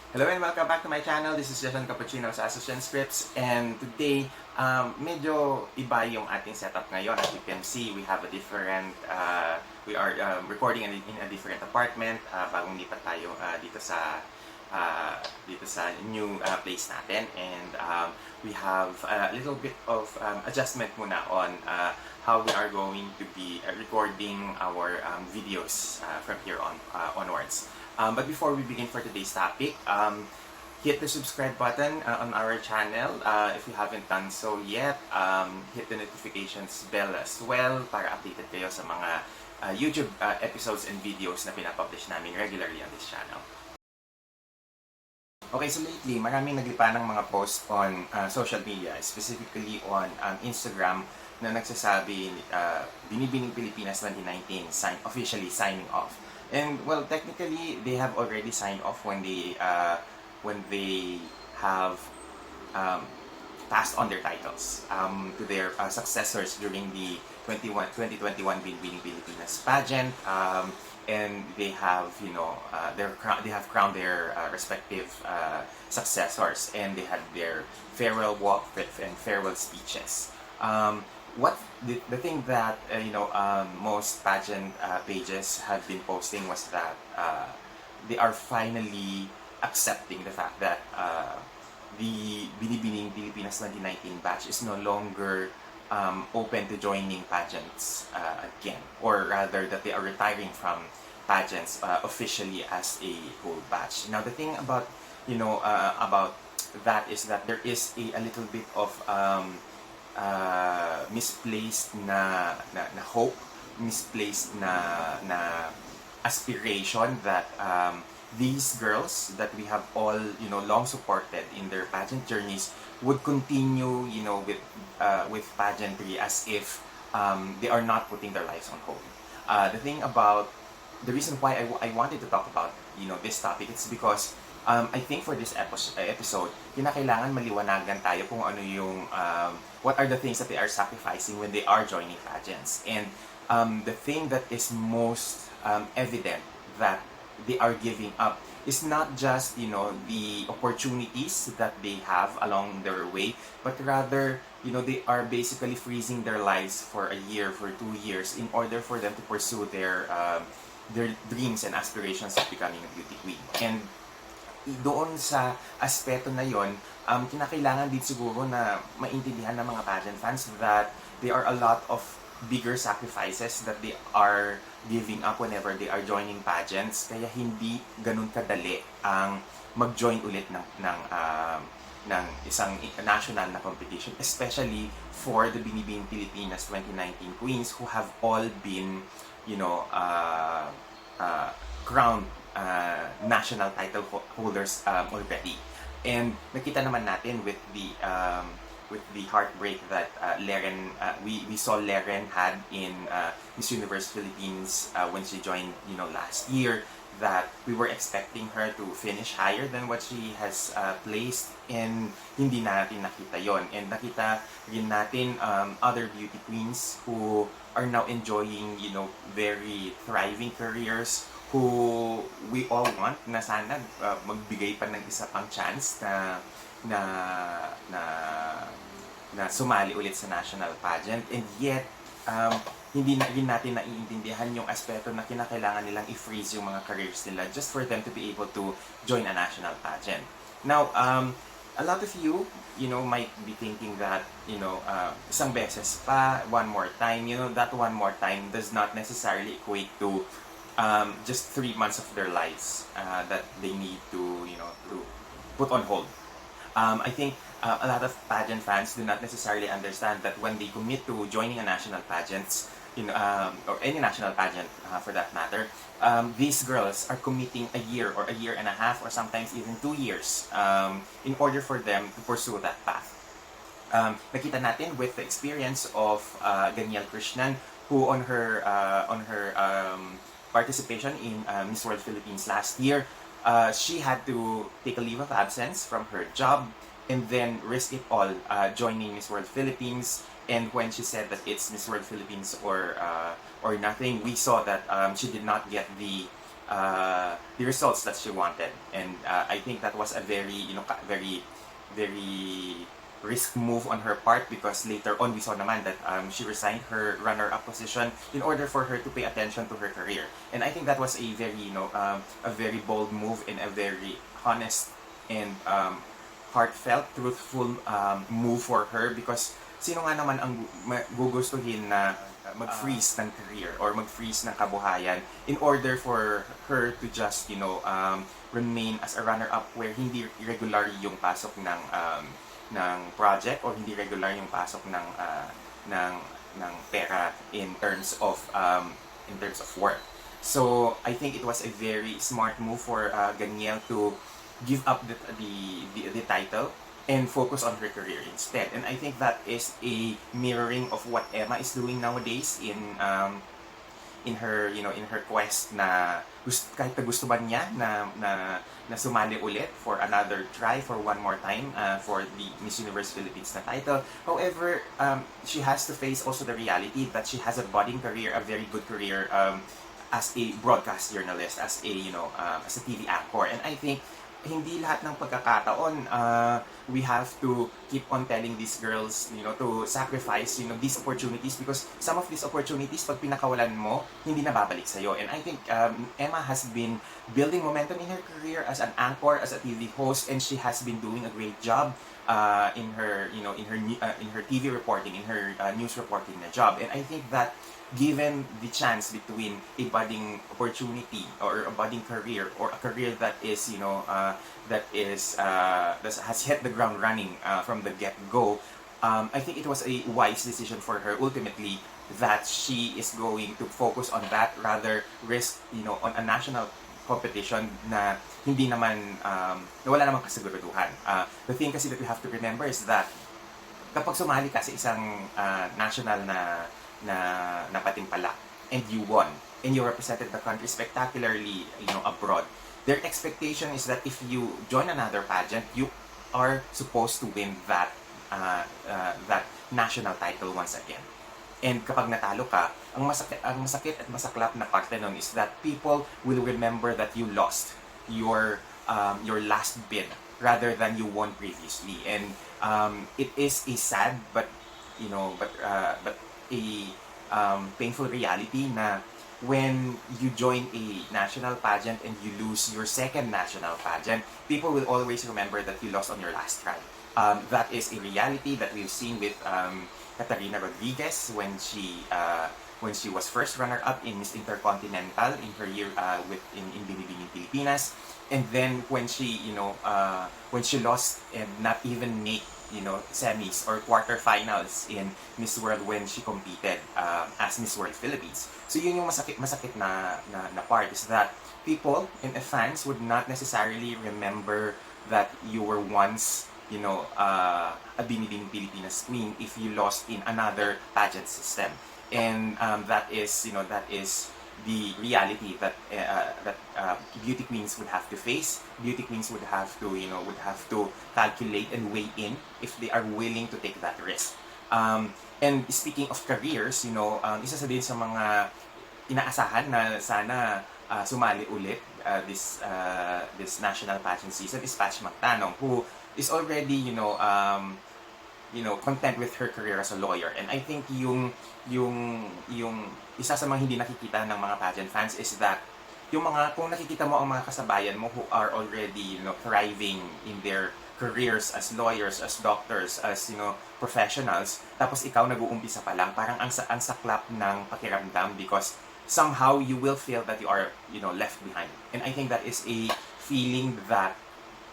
Hello and welcome back to my channel. This is Jason Cappuccino sa Sashes&Scripts, and today medyo iba yung ating setup ngayon. As you can see, we have a different we are recording in a different apartment. Bagong lipat tayo dito sa new place natin, and we have a little bit of adjustment muna on how we are going to be recording our videos from here onwards. But before we begin for today's topic, hit the subscribe button on our channel if you haven't done so yet. Hit the notifications bell as well para updated kayo sa mga YouTube episodes and videos na pinapublish namin regularly on this channel. Okay, so lately, maraming naglipa ng mga post on social media, specifically on Instagram, na nagsasabi, Binibining Pilipinas 2019, officially signing off. And well, technically, they have already signed off when they have passed on their titles to their successors during the 2021 Binibining Pilipinas pageant, and they have they have crowned their respective successors, and they had their farewell walk and farewell speeches. What the thing that most pageant pages have been posting was that they are finally accepting the fact that the Binibining Pilipinas 2019 batch is no longer open to joining pageants again, or rather that they are retiring from pageants officially as a whole batch. Now the thing about about that is that there is a little bit of misplaced na hope, misplaced na aspiration that these girls that we have all long supported in their pageant journeys would continue with pageantry as if they are not putting their lives on hold. The reason why I wanted to talk about this topic, it's because I think for this episode, kinakailangan maliwanagan tayo kung ano yung what are the things that they are sacrificing when they are joining pageants. And the thing that is most evident that they are giving up is not just the opportunities that they have along their way, but rather they are basically freezing their lives for a year, for 2 years, in order for them to pursue their dreams and aspirations of becoming a beauty queen. And doon sa aspeto na yon, kinakailangan din siguro na maintindihan ng mga pageant fans that there are a lot of bigger sacrifices that they are giving up whenever they are joining pageants. Kaya hindi ganun kadali ang mag-join ulit ng isang national na competition, especially for the Binibining Pilipinas 2019 queens who have all been crowned national title holders already. And nakita naman natin with the heartbreak that we saw Leren had in Miss Universe Philippines when she joined last year, that we were expecting her to finish higher than what she has placed, and hindi natin nakita yon. And nakita rin natin other beauty queens who are now enjoying very thriving careers, who we all want na sana magbigay pa ng isa pang chance na sumali ulit sa national pageant, and yet hindi na rin natin naiintindihan yung aspeto na kinakailangan nilang i-freeze yung mga careers nila just for them to be able to join a national pageant. Now, a lot of you might be thinking that isang beses pa, one more time, that one more time does not necessarily equate to just 3 months of their lives that they need to put on hold. I think a lot of pageant fans do not necessarily understand that when they commit to joining a national pageant, or any national pageant for that matter, these girls are committing a year or a year and a half, or sometimes even 2 years in order for them to pursue that path. Nakita natin with the experience of Danielle Krishnan, who on her participation in Miss World Philippines last year, she had to take a leave of absence from her job and then risk it all joining Miss World Philippines. And when she said that it's Miss World Philippines or nothing, we saw that she did not get the the results that she wanted. And I think that was a very, very, very risk move on her part, because later on we saw naman that she resigned her runner-up position in order for her to pay attention to her career. And I think that was a very, a very bold move and a very honest and heartfelt, truthful move for her, because sino nga naman ang gugustuhin na mag-freeze ng career or mag-freeze ng kabuhayan in order for her to just, remain as a runner-up where hindi regular yung pasok ng project, or hindi regular yung pasok ng pera in terms of work. So I think it was a very smart move for Ganiel to give up the title and focus on her career instead. And I think that is a mirroring of what Emma is doing nowadays in her, in her quest na kahit na gusto ba niya na sumali ulit for another try, for one more time for the Miss Universe Philippines na title. However, she has to face also the reality that she has a budding career, a very good career as a broadcast journalist, as a as a TV anchor. And I think hindi lahat ng pagkakataon we have to keep on telling these girls, to sacrifice, these opportunities, because some of these opportunities, pag pinakawalan mo, hindi na babalik sa'yo. And I think Emma has been building momentum in her career as an anchor, as a TV host, and she has been doing a great job in her, in her TV reporting, in her news reporting na job. And I think that given the chance between a budding opportunity or a budding career, or a career that is, that has hit the ground running from the get-go, I think it was a wise decision for her ultimately that she is going to focus on that, rather risk, on a national competition na hindi naman, na wala namang kasiguraduhan. The thing kasi that we have to remember is that kapag sumali ka sa isang national na patimpalak and you won and you represented the country spectacularly, abroad, their expectation is that if you join another pageant, you are supposed to win that that national title once again. And kapag natalo ka, ang masakit at masaklap na parte nun is that people will remember that you lost your last bid rather than you won previously. And it is a sad but a painful reality na when you join a national pageant and you lose your second national pageant, people will always remember that you lost on your last try. That is a reality that we've seen with Catarina Rodriguez when she was first runner-up in Miss Intercontinental in her year in Binibining Pilipinas, and then when she lost and not even make semis or quarterfinals in Miss World when she competed as Miss World Philippines. So yun yung masakit na part, is that people and the fans would not necessarily remember that you were once a Binibining Pilipinas queen if you lost in another pageant system. And that is the reality that beauty queens would have to face. Beauty queens would have to calculate and weigh in if they are willing to take that risk. And speaking of careers, isa sa din sa mga inaasahan na sana sumali ulit this national pageant season is Patch Magtanong, who is already content with her career as a lawyer. And I think yung isa sa mga hindi nakikita ng mga pageant fans is that kung nakikita mo ang mga kasabayan mo who are already thriving in their careers as lawyers, as doctors, as professionals, tapos ikaw nag-uumpisa pa lang, parang ang saklap ng pakiramdam, because somehow you will feel that you are left behind. And I think that is a feeling that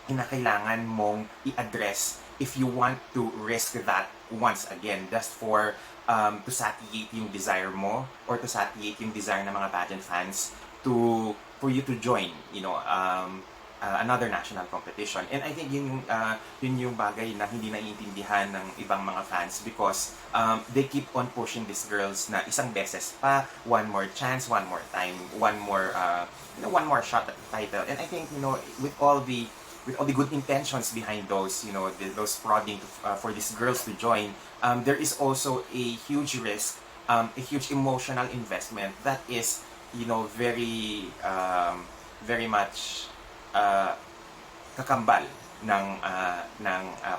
kinakailangan mong i-address if you want to risk that once again, just for to satiate yung desire mo, or to satiate yung desire ng mga pageant fans for you to join another national competition. And I think yun yung bagay na hindi naiintindihan ng ibang mga fans, because they keep on pushing these girls na isang beses pa, one more chance, one more time, one more shot at the title. And I think with all the good intentions behind those prodding for these girls to join, there is also a huge risk, a huge emotional investment that is very much kakambal ng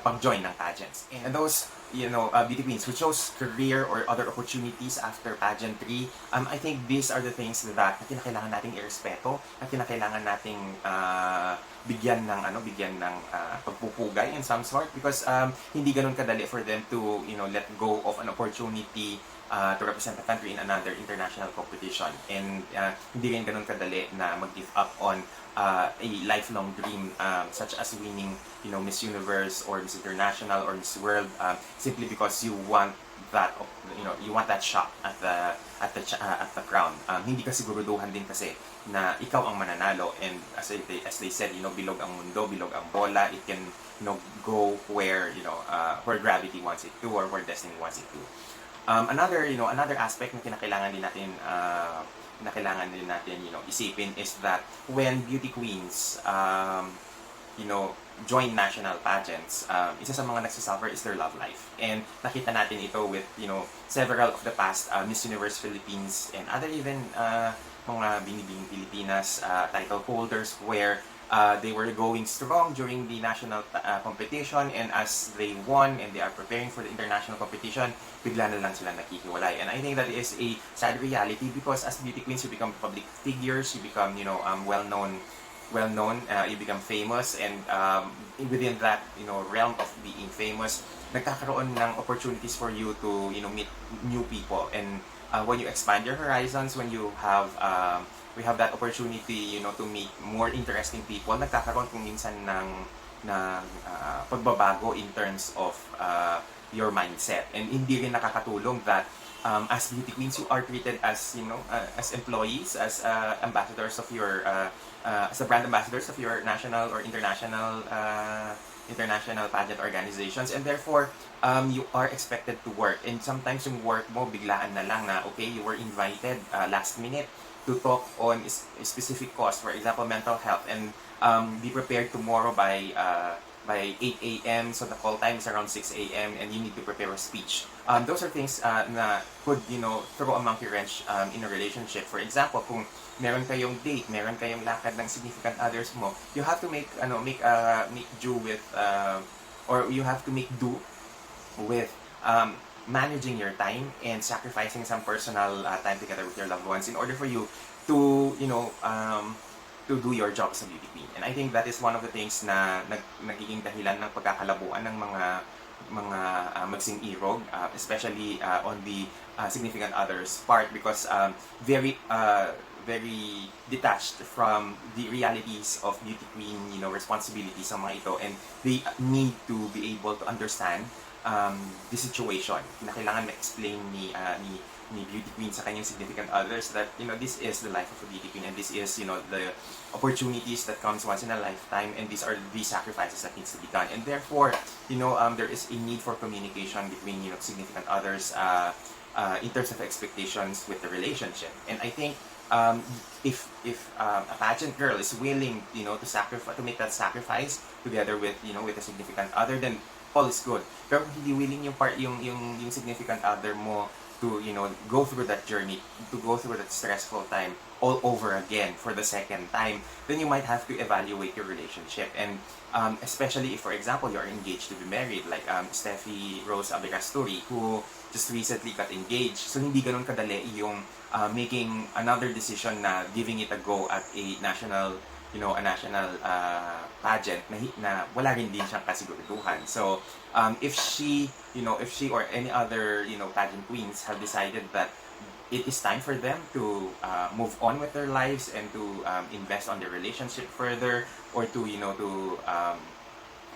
pag-join ng pageants. And those, beauty queens who chose career or other opportunities after pageantry, I think these are the things that kinakailangan nating irespeto, at kinakailangan nating bigyan ng pagpupugay in some sort, because hindi ganun kadali for them to, let go of an opportunity to represent the country in another international competition. And hindi rin ganun kadali na mag-give up on a lifelong dream, such as winning, Miss Universe or Miss International or Miss World, simply because you want that shot at the crown. Hindi kasi guruduhan din kasi na ikaw ang mananalo, and as they said, bilog ang mundo, bilog ang bola. It can, go where gravity wants it to, or where destiny wants it to. Another aspect na kinakailangan din natin isipin is that when beauty queens join national pageants, isa sa mga nagsasuffer is their love life. And nakita natin ito with several of the past Miss Universe Philippines and other even mga Binibining Pilipinas title holders, where they were going strong during the national competition, and as they won and they are preparing for the international competition, bigla na lang sila nakikiwalay. And I think that is a sad reality, because as beauty queens, you become public figures, you become well-known, you become famous, and within that realm of being famous, nagkakaroon ng opportunities for you to meet new people. And when you expand your horizons, when you have we have that opportunity to meet more interesting people, nagkakaroon kung minsan ng pagbabago in terms of your mindset. And hindi rin nakakatulong that as beauty queens, you are treated as as employees, as ambassadors of your as a brand ambassadors of your national or international pageant organizations, and therefore you are expected to work. And sometimes yung work mo biglaan na lang na, okay, you were invited last minute to talk on a specific cause, for example, mental health, and be prepared tomorrow by 8 a.m. So the call time is around 6 a.m. and you need to prepare a speech. Those are things na could throw a monkey wrench in a relationship. For example, kung meron kayong date, meron kayong lakad ng significant others mo, you have to make do with or you have to make do with managing your time and sacrificing some personal time together with your loved ones in order for you to to do your job as a beauty queen. And I think that is one of the things na nagiging dahilan ng pagkakalabuan ng mga magsing irog, especially on the significant others part, because very detached from the realities of beauty queen responsibilities sa mga ito, and they need to be able to understand the situation. Kailangan ma-explain ni beauty queen sa kanyang significant others that this is the life of a beauty queen, and this is the opportunities that comes once in a lifetime, and these are the sacrifices that needs to be done. And therefore there is a need for communication between significant others in terms of expectations with the relationship. And I think if a pageant girl is willing to make that sacrifice together with with a significant other, then all is good. Pero kung hindi willing yung significant other mo to go through that journey, to go through that stressful time all over again for the second time, then you might have to evaluate your relationship. And especially if, for example, you are engaged to be married, like Steffi Rose Abirasturi, who just recently got engaged. So hindi ganun kadali yung making another decision na giving it a go at a national pageant na wala rin din siyang kasiguraduhan. So if she or any other pageant queens have decided that it is time for them to move on with their lives and to invest on their relationship further, or to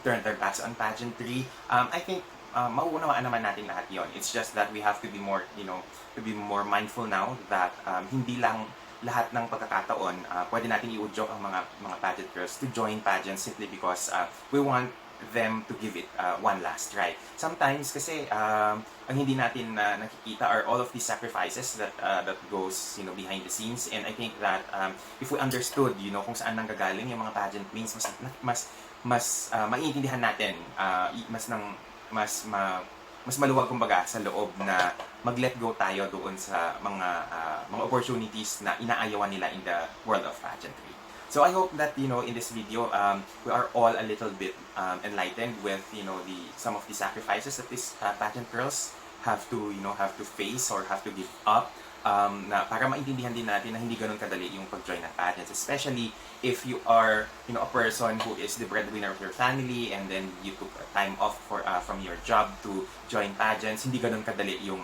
turn their backs on pageantry, I think mauunawaan naman natin lahat yon. It's just that we have to be more mindful now that hindi lang lahat ng pagkakataon pwede natin i-udyok ang mga pageant girls to join pageants simply because we want them to give it one last try. Sometimes kasi ang hindi natin nakikita are all of these sacrifices that goes behind the scenes, and I think that if we understood kung saan nanggagaling yung mga pageant queens, mas maiintindihan natin, mas maluwag kumbaga sa loob na mag-let go tayo doon sa mga opportunities na inaayawan nila in the world of pageantry. So I hope that, in this video, we are all a little bit enlightened with, some of the sacrifices that these pageant girls have to face or have to give up, na para maintindihan din natin na hindi ganun kadali yung pag-join ng pageants, especially if you are, a person who is the breadwinner of your family and then you took time off from your job to join pageants. Hindi ganun kadali yung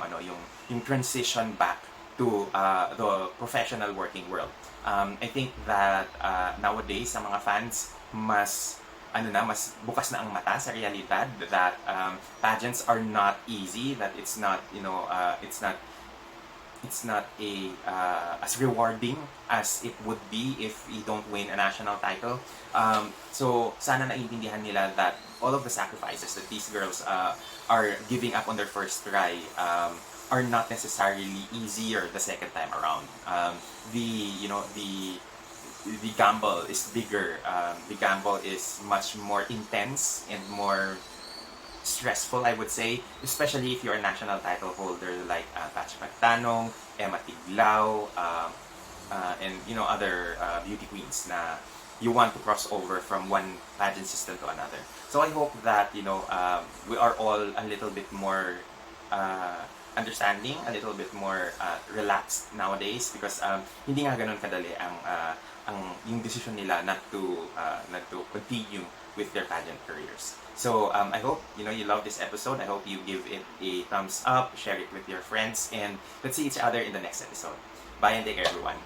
transition back to the professional working world. I think that nowadays sa mga fans mas bukas na ang mata sa realidad that pageants are not easy, that it's not as rewarding as it would be if you don't win a national title. So sana naiintindihan nila that all of the sacrifices that these girls are giving up on their first try are not necessarily easier the second time around. The gamble is bigger. The gamble is much more intense and more stressful, I would say, especially if you're a national title holder like Patch Magtanong, Emma Tiglao, and other beauty queens na you want to cross over from one pageant system to another. So I hope that we are all a little bit more understanding, a little bit more relaxed nowadays, because hindi nga ganun kadali yung decision nila not to continue with their pageant careers. So I hope you love this episode. I hope you give it a thumbs up, share it with your friends, and let's see each other in the next episode. Bye and take care, everyone.